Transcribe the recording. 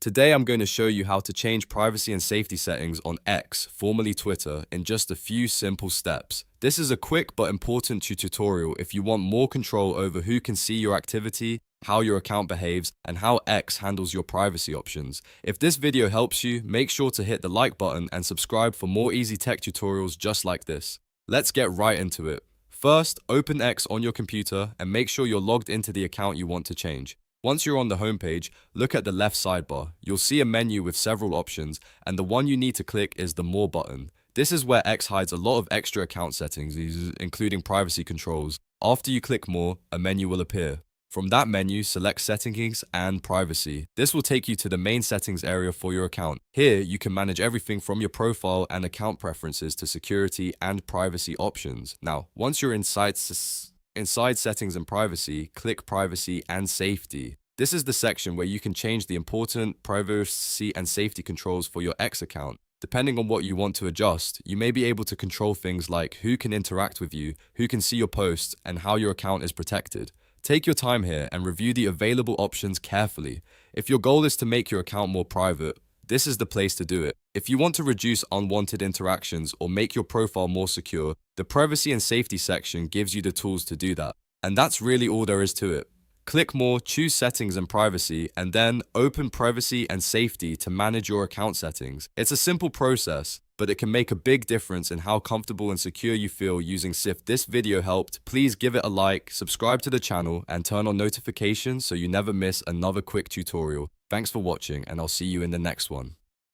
Today I'm going to show you how to change privacy and safety settings on X, formerly Twitter, in just a few simple steps. This is a quick but important tutorial if you want more control over who can see your activity, how your account behaves, and how X handles your privacy options. If this video helps you, make sure to hit the like button and subscribe for more easy tech tutorials just like this. Let's get right into it. First, open X on your computer and make sure you're logged into the account you want to change. Once you're on the homepage, look at the left sidebar. You'll see a menu with several options, and the one you need to click is the More button. This is where X hides a lot of extra account settings, including privacy controls. After you click More, a menu will appear. From that menu, select Settings and Privacy. This will take you to the main settings area for your account. Here, you can manage everything from your profile and account preferences to security and privacy options. Now, once you're inside Settings and Privacy, click Privacy and Safety. This is the section where you can change the important privacy and safety controls for your X account. Depending on what you want to adjust, you may be able to control things like who can interact with you, who can see your posts, and how your account is protected. Take your time here and review the available options carefully. If your goal is to make your account more private, this is the place to do it. If you want to reduce unwanted interactions or make your profile more secure, the privacy and safety section gives you the tools to do that. And that's really all there is to it. Click More, choose Settings and Privacy, and then open Privacy and Safety to manage your account settings. It's a simple process, but it can make a big difference in how comfortable and secure you feel using SIF. If this video helped, please give it a like, subscribe to the channel, and turn on notifications so you never miss another quick tutorial. Thanks for watching, and I'll see you in the next one.